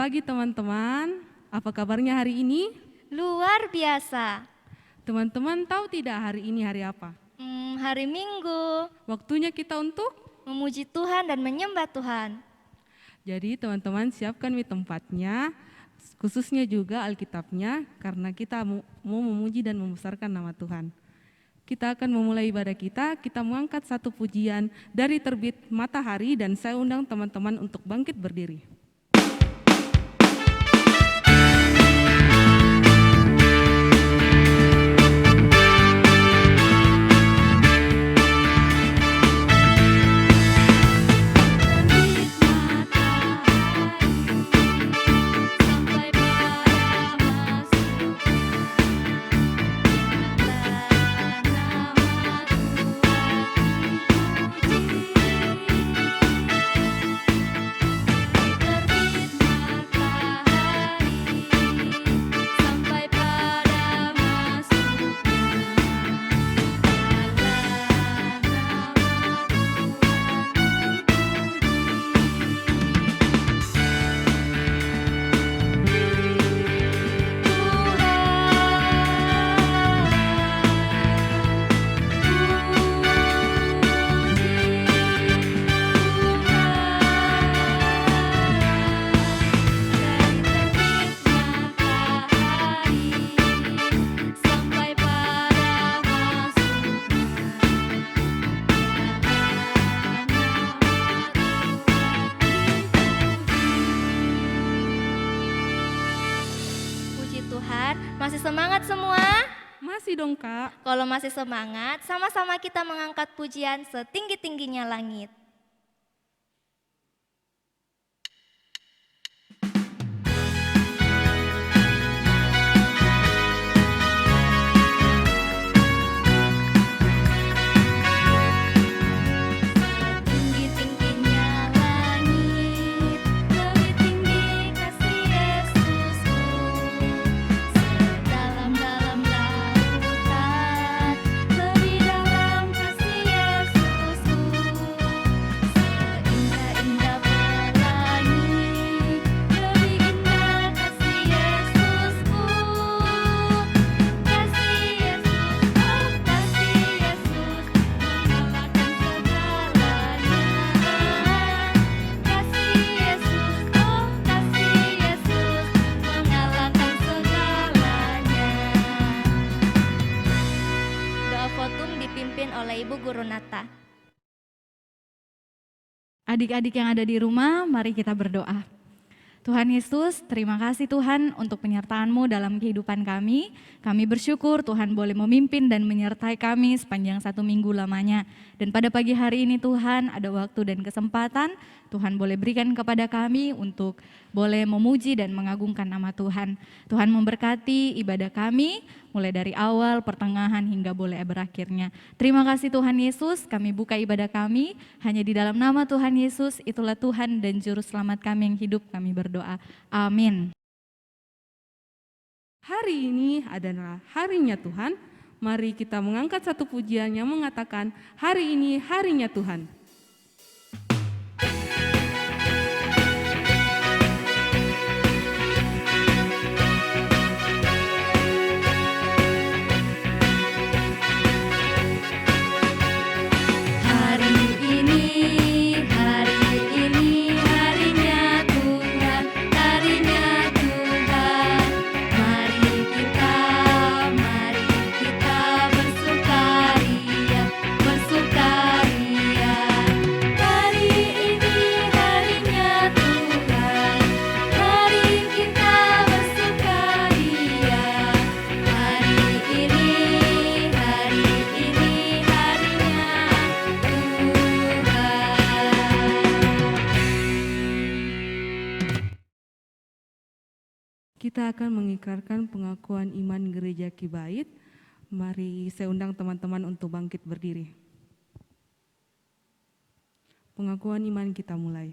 pagi teman-teman, apa kabarnya hari ini? Luar biasa. Teman-teman tahu tidak hari ini hari apa? Hari Minggu, Waktunya kita untuk? memuji Tuhan dan menyembah Tuhan. Jadi teman-teman siapkan tempatnya, khususnya juga Alkitabnya, karena kita mau memuji dan membesarkan nama Tuhan. Kita akan memulai ibadah kita mengangkat satu pujian dari terbit matahari dan saya undang teman-teman untuk bangkit berdiri. Masih semangat semua? Masih dong Kak. Kalau masih semangat, sama-sama kita mengangkat pujian setinggi-tingginya langit. Adik-adik yang ada di rumah, mari kita berdoa. Tuhan Yesus, terima kasih Tuhan untuk penyertaan-Mu dalam kehidupan kami. Kami bersyukur Tuhan boleh memimpin dan menyertai kami sepanjang 1 minggu lamanya. Dan pada pagi hari ini Tuhan ada waktu dan kesempatan Tuhan boleh berikan kepada kami untuk boleh memuji dan mengagungkan nama Tuhan. Tuhan memberkati ibadah kami mulai dari awal, pertengahan hingga boleh berakhirnya. Terima kasih Tuhan Yesus, kami buka ibadah kami hanya di dalam nama Tuhan Yesus, itulah Tuhan dan Juru Selamat kami yang hidup, kami berdoa. Amin. Hari ini adalah harinya Tuhan, mari kita mengangkat satu pujian yang mengatakan hari ini harinya Tuhan. Kita akan mengikrarkan pengakuan iman Gereja Kibait. Mari saya undang teman-teman untuk bangkit berdiri. Pengakuan iman kita mulai.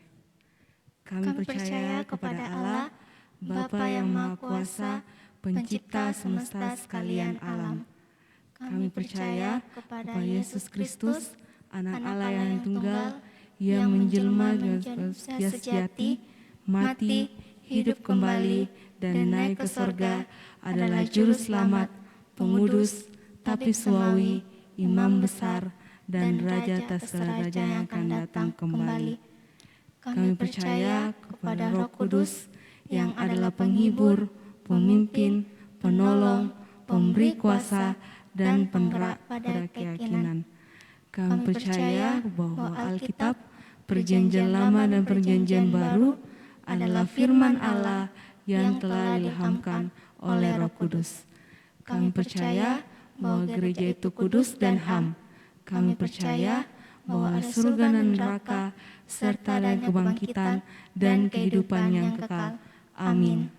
Kami percaya kepada Allah, Bapa yang Maha Kuasa, Pencipta semesta sekalian alam. Kami percaya kepada Yesus Kristus, Anak Allah yang tunggal, yang menjelma dan manusia sejati, mati, hidup kembali, dan naik ke sorga adalah Juru Selamat, Pengudus, Tabib Semawi, Imam Besar, dan Raja atas segala raja yang akan datang kembali. Kami percaya kepada Roh Kudus yang adalah penghibur, pemimpin, penolong, pemberi kuasa, dan penerak pada keyakinan. Kami percaya bahwa Alkitab, Perjanjian Lama dan Perjanjian Baru adalah firman Allah yang telah diilhamkan oleh Roh Kudus. Kami percaya bahwa gereja itu kudus dan ham. Kami percaya bahwa ada surga dan neraka, serta ada kebangkitan dan kehidupan yang kekal. Amin.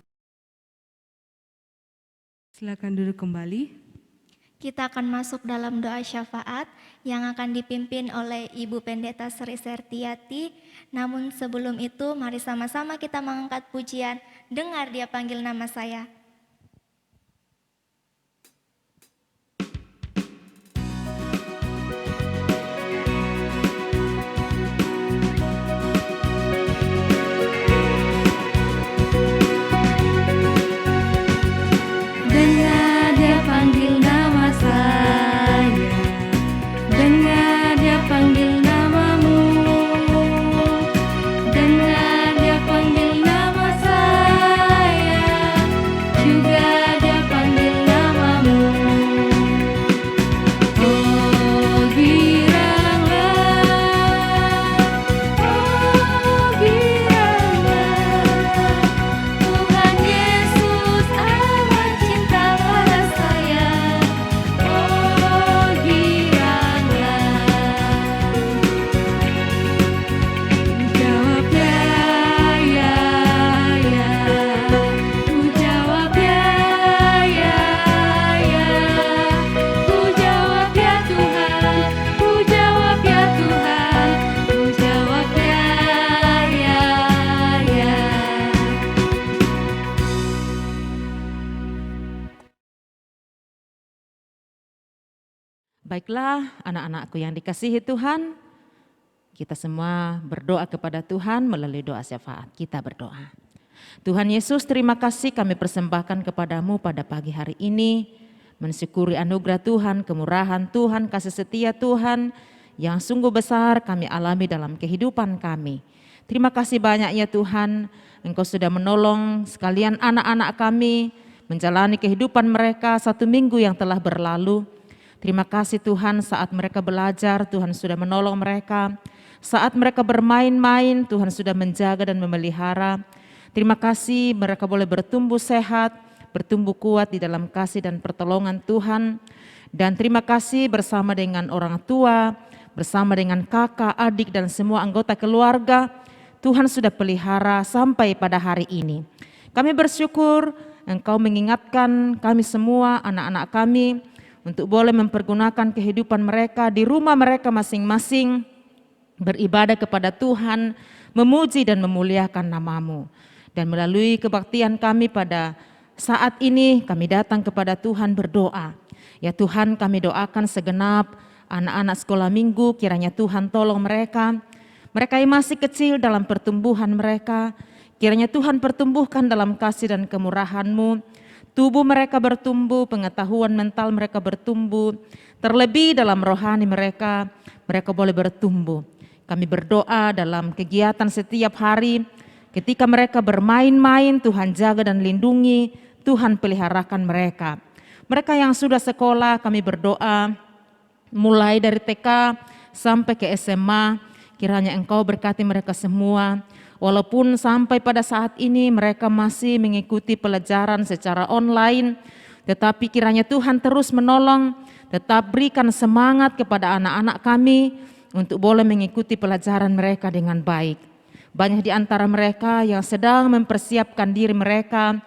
Silakan duduk kembali. Kita akan masuk dalam doa syafaat yang akan dipimpin oleh Ibu Pendeta Sri Sertiati. Namun sebelum itu, mari sama-sama kita mengangkat pujian, dengar Dia panggil nama saya. Dengar Dia panggil nama saya, dengar Dia panggil namamu, dengar Dia panggil nama saya, juga Dia panggil namamu. Oh giranglah, Tuhan Yesus amat cinta pada saya. Oh giranglah, jawab ya, ku jawab ya, ku jawab ya Tuhan, ku jawab ya Tuhan, ku jawab ya. Baiklah, anak-anakku yang dikasihi Tuhan, kita semua berdoa kepada Tuhan melalui doa syafaat. Kita berdoa. Tuhan Yesus, terima kasih kami persembahkan kepadamu pada pagi hari ini, mensyukuri anugerah Tuhan, kemurahan Tuhan, kasih setia Tuhan yang sungguh besar kami alami dalam kehidupan kami. Terima kasih banyak ya Tuhan, Engkau sudah menolong sekalian anak-anak kami menjalani kehidupan mereka 1 minggu yang telah berlalu. Terima kasih Tuhan, saat mereka belajar, Tuhan sudah menolong mereka. Saat mereka bermain-main, Tuhan sudah menjaga dan memelihara. Terima kasih mereka boleh bertumbuh sehat, bertumbuh kuat di dalam kasih dan pertolongan Tuhan. Dan terima kasih bersama dengan orang tua, bersama dengan kakak, adik, dan semua anggota keluarga, Tuhan sudah pelihara sampai pada hari ini. Kami bersyukur Engkau mengingatkan kami semua, anak-anak kami, untuk boleh mempergunakan kehidupan mereka di rumah mereka masing-masing, beribadah kepada Tuhan, memuji dan memuliakan nama-Mu. Dan melalui kebaktian kami pada saat ini, kami datang kepada Tuhan berdoa. Ya Tuhan, kami doakan segenap anak-anak sekolah minggu, kiranya Tuhan tolong mereka. Mereka yang masih kecil dalam pertumbuhan mereka, kiranya Tuhan pertumbuhkan dalam kasih dan kemurahan-Mu. Tubuh mereka bertumbuh, pengetahuan mental mereka bertumbuh, terlebih dalam rohani mereka boleh bertumbuh. Kami berdoa dalam kegiatan setiap hari, ketika mereka bermain-main, Tuhan jaga dan lindungi, Tuhan peliharakan mereka. Mereka yang sudah sekolah, kami berdoa, mulai dari TK sampai ke SMA, kiranya Engkau berkati mereka semua. Walaupun sampai pada saat ini mereka masih mengikuti pelajaran secara online, tetapi kiranya Tuhan terus menolong, tetap berikan semangat kepada anak-anak kami untuk boleh mengikuti pelajaran mereka dengan baik. Banyak di antara mereka yang sedang mempersiapkan diri mereka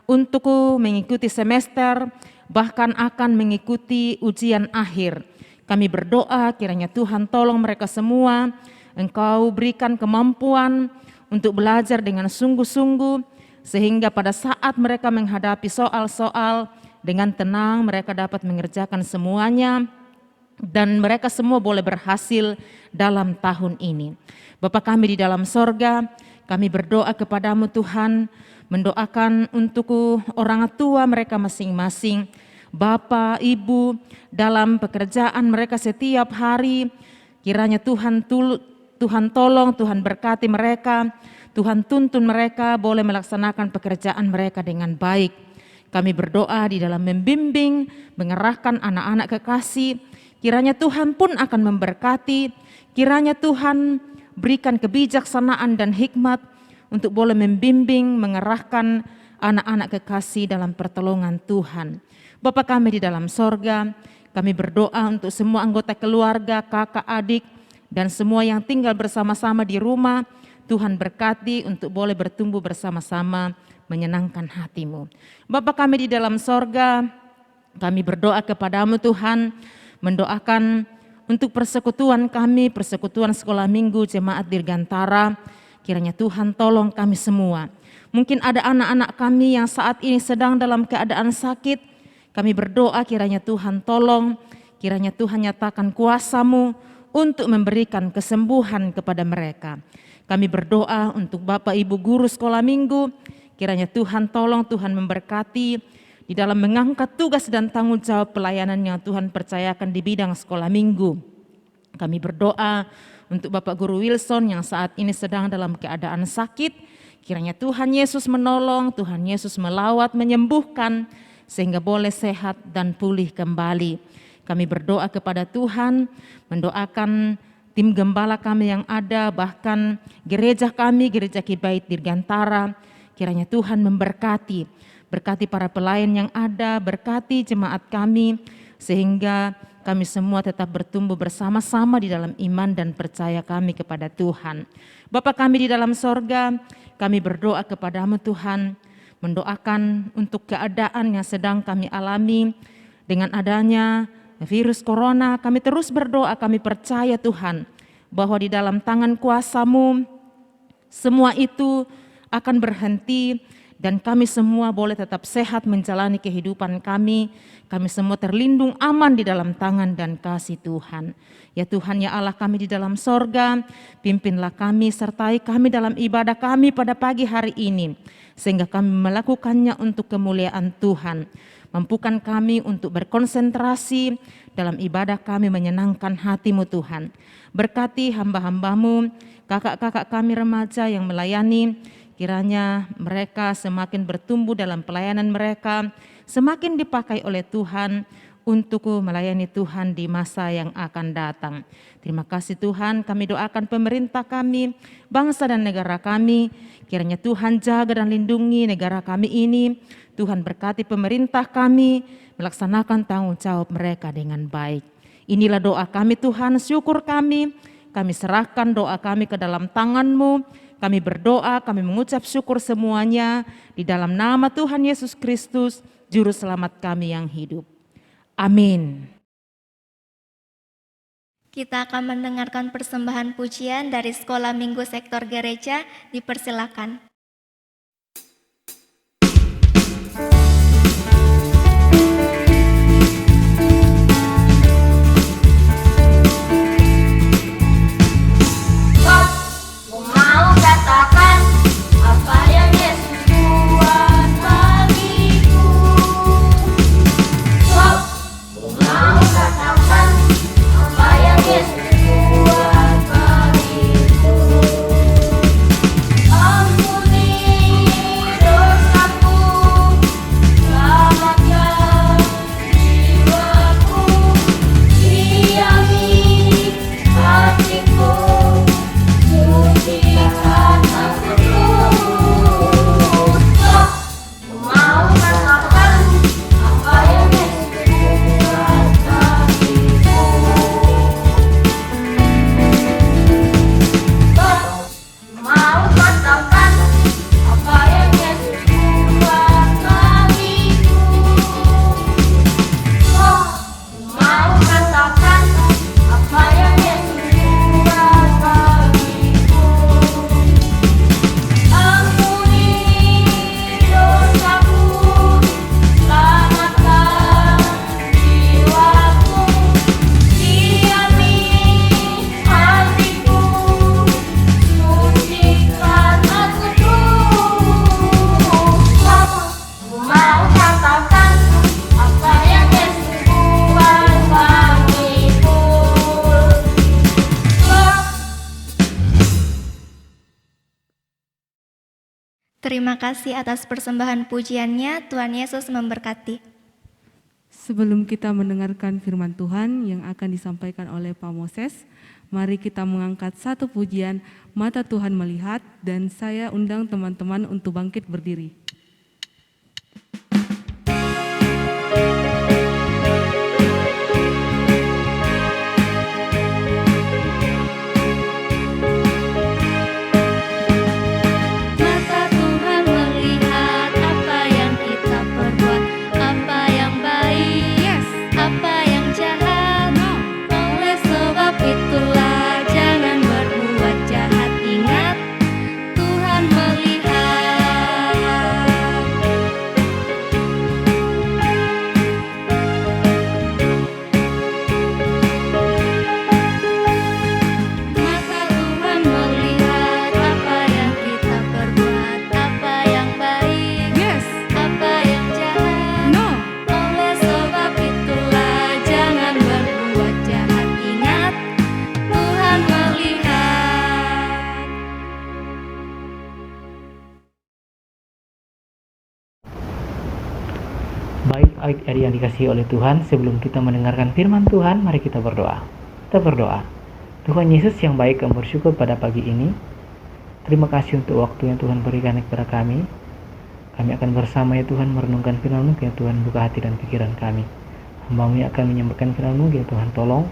untuk mengikuti semester, bahkan akan mengikuti ujian akhir. Kami berdoa kiranya Tuhan tolong mereka semua, Engkau berikan kemampuan untuk belajar dengan sungguh-sungguh, sehingga pada saat mereka menghadapi soal-soal dengan tenang mereka dapat mengerjakan semuanya dan mereka semua boleh berhasil dalam tahun ini. Bapa kami di dalam sorga, kami berdoa kepadamu Tuhan, mendoakan untuk orang tua mereka masing-masing, Bapak, Ibu, dalam pekerjaan mereka setiap hari. Kiranya Tuhan tolong, Tuhan berkati mereka, Tuhan tuntun mereka boleh melaksanakan pekerjaan mereka dengan baik. Kami berdoa di dalam membimbing, mengerahkan anak-anak kekasih, kiranya Tuhan pun akan memberkati, kiranya Tuhan berikan kebijaksanaan dan hikmat untuk boleh membimbing, mengerahkan anak-anak kekasih dalam pertolongan Tuhan. Bapa kami di dalam sorga, kami berdoa untuk semua anggota keluarga, kakak, adik, dan semua yang tinggal bersama-sama di rumah. Tuhan berkati untuk boleh bertumbuh bersama-sama, menyenangkan hati-Mu. Bapa kami di dalam sorga, kami berdoa kepadamu Tuhan, mendoakan untuk persekutuan kami, persekutuan sekolah minggu Jemaat Dirgantara, kiranya Tuhan tolong kami semua. Mungkin ada anak-anak kami yang saat ini sedang dalam keadaan sakit, kami berdoa kiranya Tuhan tolong, kiranya Tuhan nyatakan kuasa-Mu untuk memberikan kesembuhan kepada mereka. Kami berdoa untuk Bapak Ibu guru sekolah minggu, kiranya Tuhan tolong, Tuhan memberkati di dalam mengangkat tugas dan tanggung jawab pelayanan yang Tuhan percayakan di bidang sekolah minggu. Kami berdoa untuk Bapak Guru Wilson yang saat ini sedang dalam keadaan sakit. Kiranya Tuhan Yesus menolong, Tuhan Yesus melawat, menyembuhkan, sehingga boleh sehat dan pulih kembali. Kami berdoa kepada Tuhan, mendoakan tim gembala kami yang ada, bahkan gereja kami, Gereja Kibait Dirgantara. Kiranya Tuhan memberkati, berkati para pelayan yang ada, berkati jemaat kami, sehingga kami semua tetap bertumbuh bersama-sama di dalam iman dan percaya kami kepada Tuhan. Bapa kami di dalam sorga, kami berdoa kepadamu Tuhan, mendoakan untuk keadaan yang sedang kami alami dengan adanya virus corona. Kami terus berdoa, kami percaya Tuhan, bahwa di dalam tangan kuasa-Mu semua itu akan berhenti, dan kami semua boleh tetap sehat menjalani kehidupan kami. Kami semua terlindung aman di dalam tangan dan kasih Tuhan. Ya Tuhan, ya Allah kami di dalam sorga, pimpinlah kami, sertai kami dalam ibadah kami pada pagi hari ini, sehingga kami melakukannya untuk kemuliaan Tuhan. Mampukan kami untuk berkonsentrasi dalam ibadah kami, menyenangkan hati-Mu Tuhan. Berkati hamba-hamba-Mu, kakak-kakak kami remaja yang melayani, kiranya mereka semakin bertumbuh dalam pelayanan mereka, semakin dipakai oleh Tuhan untuk melayani Tuhan di masa yang akan datang. Terima kasih Tuhan, kami doakan pemerintah kami, bangsa dan negara kami, kiranya Tuhan jaga dan lindungi negara kami ini. Tuhan berkati pemerintah kami, melaksanakan tanggung jawab mereka dengan baik. Inilah doa kami Tuhan, syukur kami serahkan doa kami ke dalam tangan-Mu. Kami berdoa, kami mengucap syukur semuanya di dalam nama Tuhan Yesus Kristus, Juru Selamat kami yang hidup. Amin. Kita akan mendengarkan persembahan pujian dari Sekolah Minggu Sektor Gereja. Dipersilakan. Yesus buat bagiku. Terima kasih atas persembahan pujiannya. Tuhan Yesus memberkati. Sebelum kita mendengarkan firman Tuhan yang akan disampaikan oleh Pak Moses, mari kita mengangkat satu pujian, Mata Tuhan Melihat, dan saya undang teman-teman untuk bangkit berdiri. Baik adik-adik yang dikasihi oleh Tuhan, sebelum kita mendengarkan firman Tuhan, mari kita berdoa. Kita berdoa. Tuhan Yesus yang baik, kami bersyukur pada pagi ini. Terima kasih untuk waktu yang Tuhan berikan kepada kami. Kami akan bersama ya Tuhan merenungkan firman-Mu, ya Tuhan buka hati dan pikiran kami. Hamba-Mu yang akan menyampaikan firman-Mu, ya Tuhan tolong,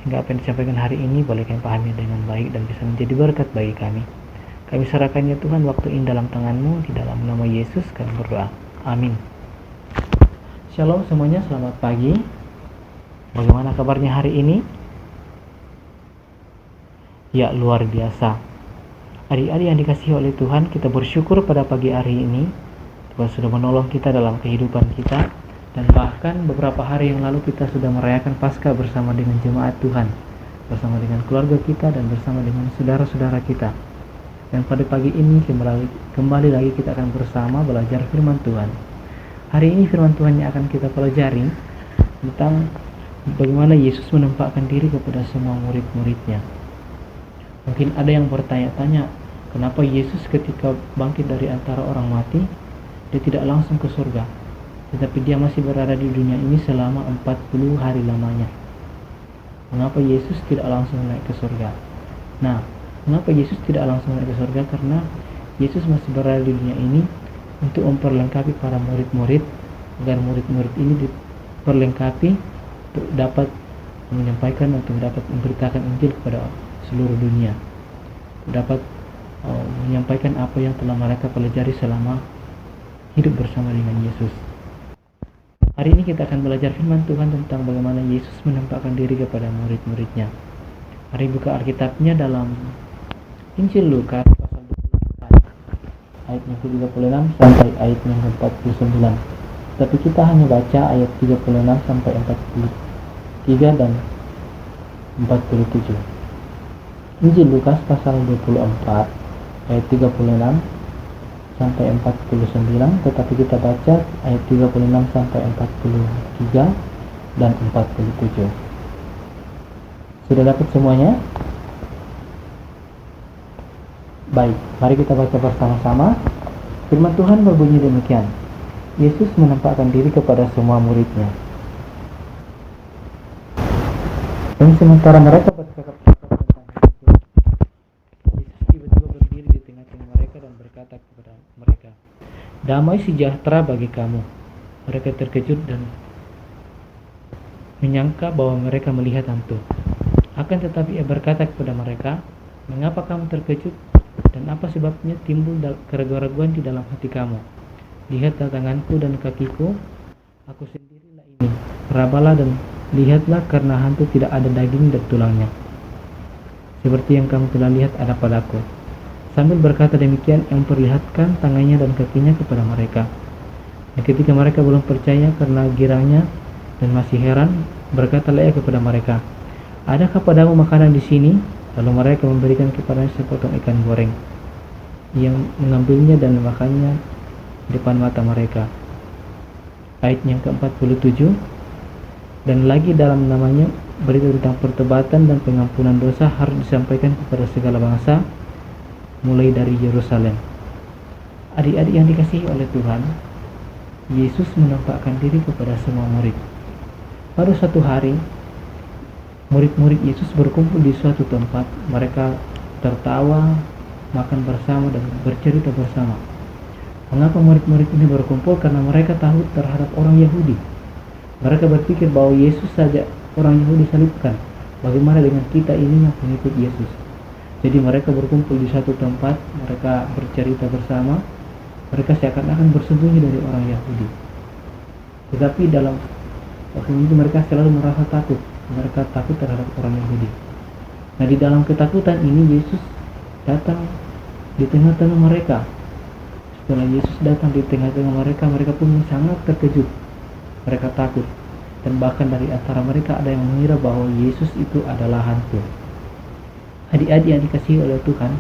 sehingga apa yang disampaikan hari ini boleh kami pahami dengan baik dan bisa menjadi berkat bagi kami. Kami serahkan ya Tuhan waktu ini dalam tangan-Mu, di dalam nama Yesus kami berdoa. Amin. Shalom semuanya, selamat pagi. Bagaimana kabarnya hari ini? Ya, luar biasa. Adik-adik yang dikasihi oleh Tuhan, kita bersyukur pada pagi hari ini Tuhan sudah menolong kita dalam kehidupan kita, dan bahkan beberapa hari yang lalu kita sudah merayakan Paskah bersama dengan jemaat Tuhan, bersama dengan keluarga kita dan bersama dengan saudara-saudara kita. Dan pada pagi ini kembali lagi kita akan bersama belajar firman Tuhan. Hari ini firman Tuhan yang akan kita pelajari tentang bagaimana Yesus menempatkan diri kepada semua murid-muridnya. Mungkin ada yang bertanya-tanya, kenapa Yesus ketika bangkit dari antara orang mati, dia tidak langsung ke surga, tetapi dia masih berada di dunia ini selama 40 hari lamanya. Mengapa Yesus tidak langsung naik ke surga? Nah, mengapa Yesus tidak langsung naik ke surga? Karena Yesus masih berada di dunia ini untuk memperlengkapi para murid-murid, agar murid-murid ini diperlengkapi untuk dapat menyampaikan, untuk dapat memberitakan Injil kepada seluruh dunia, untuk dapat menyampaikan apa yang telah mereka pelajari selama hidup bersama dengan Yesus. Hari ini kita akan belajar firman Tuhan tentang bagaimana Yesus menampakkan diri kepada murid-muridnya. Mari buka Alkitabnya dalam Injil Lukas ayat yang ke-36 sampai ayat yang ke-49. Tapi kita hanya baca ayat 36 sampai 43 dan 47. Injil Lukas pasal 24 ayat 36 sampai 49, tetapi kita baca ayat 36 sampai 43 dan 47. Sudah dapat semuanya? Baik, mari kita baca bersama-sama. Firman Tuhan berbunyi demikian. Yesus menampakkan diri kepada semua muridnya. Dan sementara mereka bercakap-cakap tentang Yesus, Yesus tiba-tiba berdiri di tengah-tengah mereka dan berkata kepada mereka, "Damai sejahtera bagi kamu." Mereka terkejut dan menyangka bahwa mereka melihat hantu. Akan tetapi ia berkata kepada mereka, "Mengapa kamu terkejut? Dan apa sebabnya timbul keraguan-raguan di dalam hati kamu? Lihatlah tanganku dan kakiku, aku sendirilah ini. Rabalah dan lihatlah, karena hantu tidak ada daging dan tulangnya, seperti yang kamu telah lihat ada padaku." Sambil berkata demikian, ia memperlihatkan tangannya dan kakinya kepada mereka. Dan ketika mereka belum percaya karena girangnya dan masih heran, berkatalah ia kepada mereka, "Adakah padamu makanan di sini?" Lalu mereka memberikan kepadanya sepotong ikan goreng. Ia mengambilnya dan memakannya di depan mata mereka. Ayat yang ke-47, dan lagi dalam namanya berita tentang pertobatan dan pengampunan dosa harus disampaikan kepada segala bangsa, mulai dari Yerusalem. Adik-adik yang dikasihi oleh Tuhan, Yesus menampakkan diri kepada semua murid. Pada suatu hari, murid-murid Yesus berkumpul di suatu tempat. Mereka tertawa, makan bersama, dan bercerita bersama. Mengapa murid-murid ini berkumpul? Karena mereka takut terhadap orang Yahudi. Mereka berpikir bahwa Yesus saja orang Yahudi salibkan. Bagaimana dengan kita ini yang pengikut Yesus? Jadi mereka berkumpul di satu tempat, mereka bercerita bersama, mereka seakan-akan bersembunyi dari orang Yahudi. Tetapi dalam waktu itu mereka selalu merasa takut. Mereka takut terhadap orang Yahudi. Nah, di dalam ketakutan ini Yesus datang di tengah-tengah mereka. Setelah Yesus datang di tengah-tengah mereka, mereka pun sangat terkejut. Mereka takut. Dan bahkan dari antara mereka ada yang mengira bahwa Yesus itu adalah hantu. Adik-adik yang dikasihi oleh Tuhan,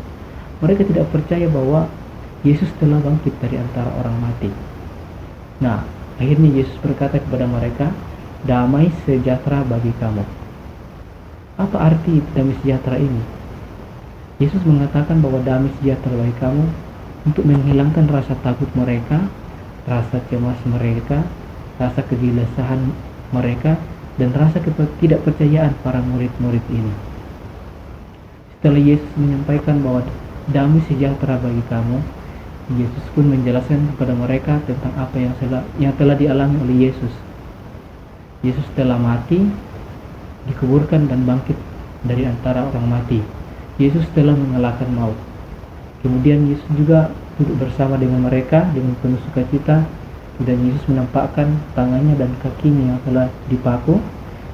mereka tidak percaya bahwa Yesus telah bangkit dari antara orang mati. Nah, akhirnya Yesus berkata kepada mereka, "Damai sejahtera bagi kamu." Apa arti damai sejahtera ini? Yesus mengatakan bahwa damai sejahtera bagi kamu untuk menghilangkan rasa takut mereka, rasa cemas mereka, rasa kegelisahan mereka, dan rasa ketidakpercayaan para murid-murid ini. Setelah Yesus menyampaikan bahwa damai sejahtera bagi kamu, Yesus pun menjelaskan kepada mereka tentang apa yang telah dialami oleh Yesus. Yesus telah mati, dikuburkan dan bangkit dari antara orang mati. Yesus telah mengalahkan maut. Kemudian Yesus juga duduk bersama dengan mereka dengan penuh sukacita, dan Yesus menampakkan tangannya dan kakinya yang telah dipaku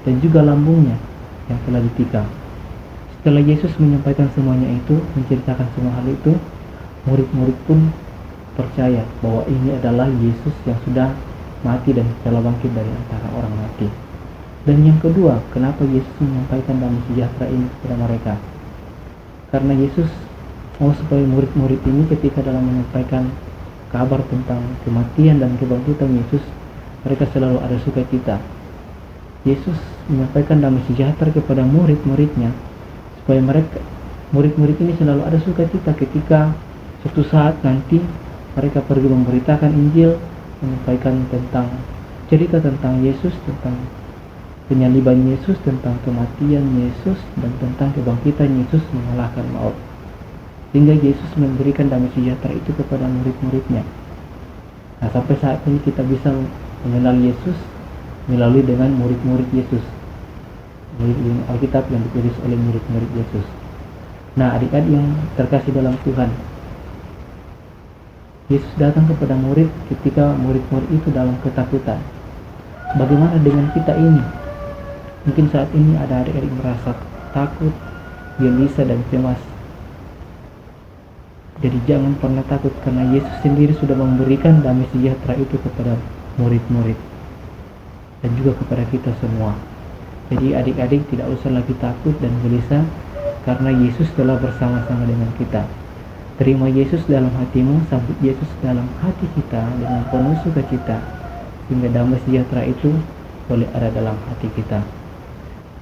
dan juga lambungnya yang telah ditikam. Setelah Yesus menyampaikan semuanya itu, menceritakan semua hal itu, murid-murid pun percaya bahwa ini adalah Yesus yang sudah mati dan telah bangkit dari antara orang mati. Dan yang kedua, kenapa Yesus menyampaikan damai sejahtera ini kepada mereka? Karena Yesus mau supaya murid-murid ini ketika dalam menyampaikan kabar tentang kematian dan kebangkitan Yesus, mereka selalu ada sukacita. Yesus menyampaikan damai sejahtera kepada murid-muridnya supaya murid-murid ini selalu ada sukacita ketika suatu saat nanti mereka pergi memberitakan Injil, menyampaikan tentang cerita tentang Yesus, tentang penyaliban Yesus, tentang kematian Yesus, dan tentang kebangkitan Yesus mengalahkan maut. Sehingga Yesus memberikan damai sejahtera itu kepada murid-muridnya. Nah, sampai saat ini kita bisa mengenal Yesus melalui dengan murid-murid Yesus, murid Alkitab yang ditulis oleh murid-murid Yesus. Nah, adik-adik yang terkasih dalam Tuhan, Yesus datang kepada murid ketika murid-murid itu dalam ketakutan. Bagaimana dengan kita ini? Mungkin saat ini ada adik-adik merasa takut, gelisah, dan cemas. Jadi jangan pernah takut, karena Yesus sendiri sudah memberikan damai sejahtera itu kepada murid-murid dan juga kepada kita semua. Jadi adik-adik tidak usah lagi takut dan gelisah, karena Yesus telah bersama-sama dengan kita. Terima Yesus dalam hatimu, sambut Yesus dalam hati kita dengan penuh sukacita, sehingga damai sejahtera itu boleh ada dalam hati kita.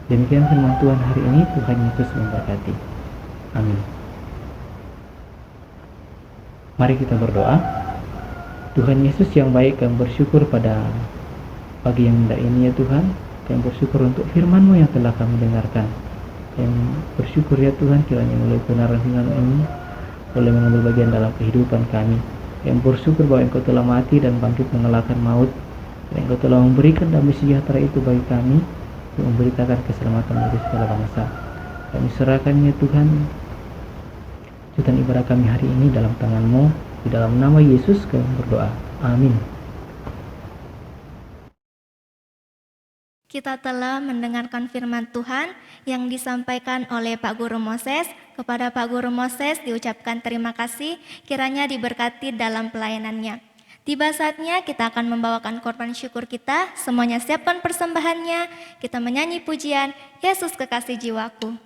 Demikian firman Tuhan hari ini. Tuhan Yesus memberkati. Amin. Mari kita berdoa. Tuhan Yesus yang baik, kami bersyukur pada pagi yang indah ini ya Tuhan. Kami bersyukur untuk firman-Mu yang telah kami dengarkan. Kami bersyukur ya Tuhan, kiranya melalui kebenaran firman ini boleh mengambil bagian dalam kehidupan kami. Kami bersyukur bahwa Engkau telah mati dan bangkit mengalahkan maut, dan Engkau telah memberikan damai sejahtera itu bagi kami untuk memberitakan keselamatan bagi segala bangsa. Kami serahkannya Tuhan lanjutan ibadah kami hari ini dalam tangan-Mu. Di dalam nama Yesus kami berdoa. Amin. Kita telah mendengarkan firman Tuhan yang disampaikan oleh Pak Guru Moses. Kepada Pak Guru Moses diucapkan terima kasih, kiranya diberkati dalam pelayanannya. Tiba saatnya kita akan membawakan korban syukur kita. Semuanya siapkan persembahannya. Kita menyanyi pujian Yesus Kekasih Jiwaku.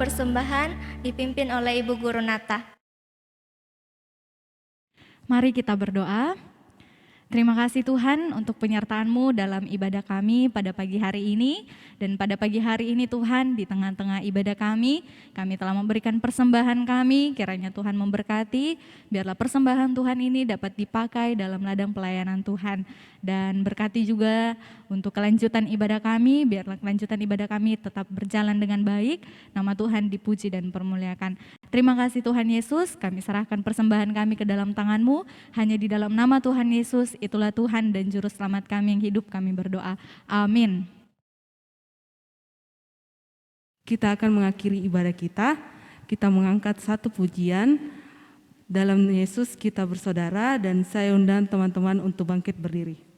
persembahan dipimpin oleh Ibu Guru Nata. Mari kita berdoa. Terima kasih Tuhan untuk penyertaan-Mu dalam ibadah kami pada pagi hari ini. Dan pada pagi hari ini Tuhan, di tengah-tengah ibadah kami telah memberikan persembahan kami, kiranya Tuhan memberkati, biarlah persembahan Tuhan ini dapat dipakai dalam ladang pelayanan Tuhan. Dan berkati juga untuk kelanjutan ibadah kami, biarlah kelanjutan ibadah kami tetap berjalan dengan baik, nama Tuhan dipuji dan permuliakan. Terima kasih Tuhan Yesus, kami serahkan persembahan kami ke dalam tangan-Mu, hanya di dalam nama Tuhan Yesus, itulah Tuhan dan Juru Selamat kami yang hidup, kami berdoa. Amin. Kita akan mengakhiri ibadah kita mengangkat satu pujian, dalam Yesus kita bersaudara, dan saya undang teman-teman untuk bangkit berdiri.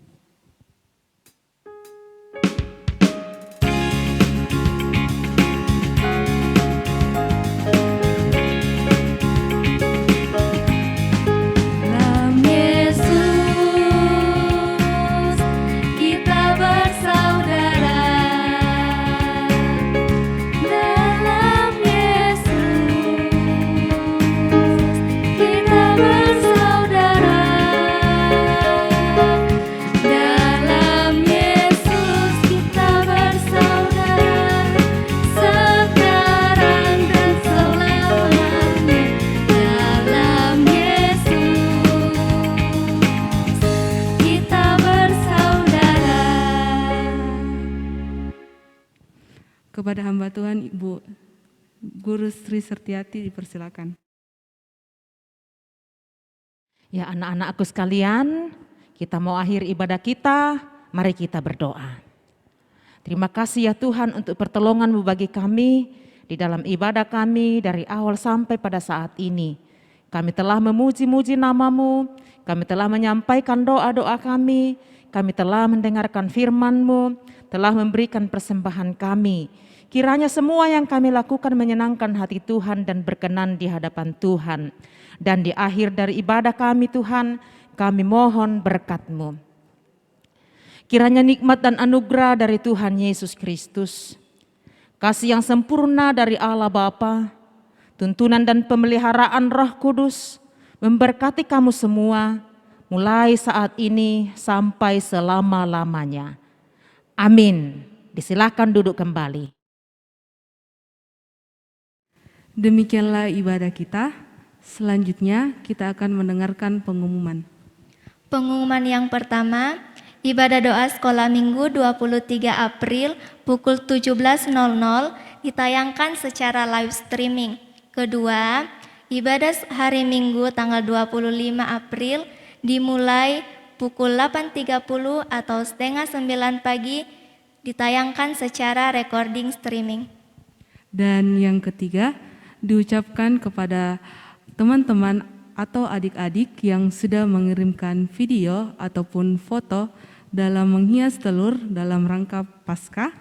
Kepada hamba Tuhan Ibu Guru Sri Sertiati dipersilakan. Ya anak-anakku sekalian, kita mau akhir ibadah kita, mari kita berdoa. Terima kasih ya Tuhan untuk pertolongan-Mu bagi kami di dalam ibadah kami dari awal sampai pada saat ini. Kami telah memuji-muji nama-Mu, kami telah menyampaikan doa-doa kami telah mendengarkan firman-Mu, telah memberikan persembahan kami. Kiranya semua yang kami lakukan menyenangkan hati Tuhan dan berkenan di hadapan Tuhan. Dan di akhir dari ibadah kami Tuhan, kami mohon berkat-Mu. Kiranya nikmat dan anugerah dari Tuhan Yesus Kristus, kasih yang sempurna dari Allah Bapa, tuntunan dan pemeliharaan Roh Kudus, memberkati kamu semua, mulai saat ini sampai selama-lamanya. Amin. Disilakan duduk kembali. Demikianlah ibadah kita. Selanjutnya kita akan mendengarkan pengumuman. Pengumuman yang pertama, ibadah doa sekolah minggu 23 April pukul 17.00 ditayangkan secara live streaming. Kedua, ibadah hari Minggu tanggal 25 April dimulai pukul 8.30 atau setengah 9 pagi ditayangkan secara recording streaming. Dan yang ketiga, diucapkan kepada teman-teman atau adik-adik yang sudah mengirimkan video ataupun foto dalam menghias telur dalam rangka Paskah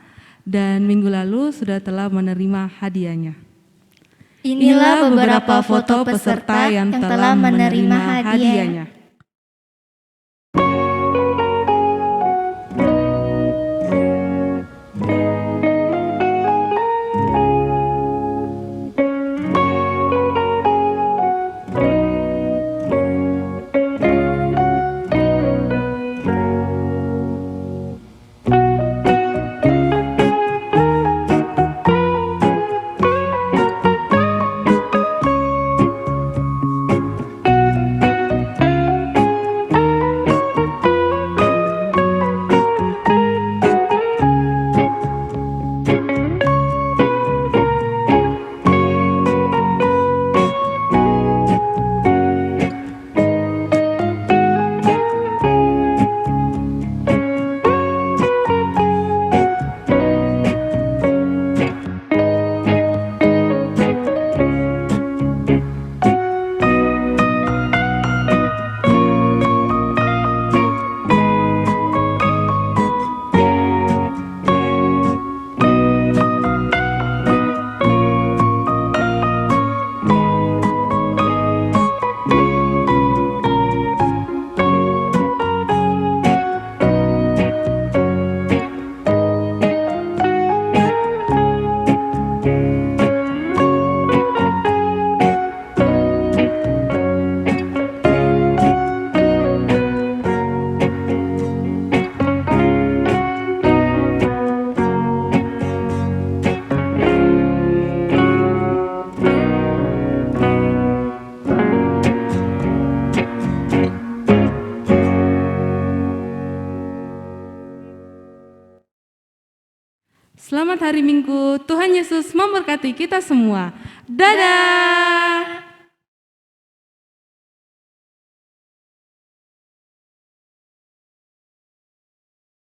dan minggu lalu sudah telah menerima hadiahnya. Inilah beberapa foto peserta yang telah menerima hadiahnya. Selamat hari Minggu, Tuhan Yesus memberkati kita semua. Dadah!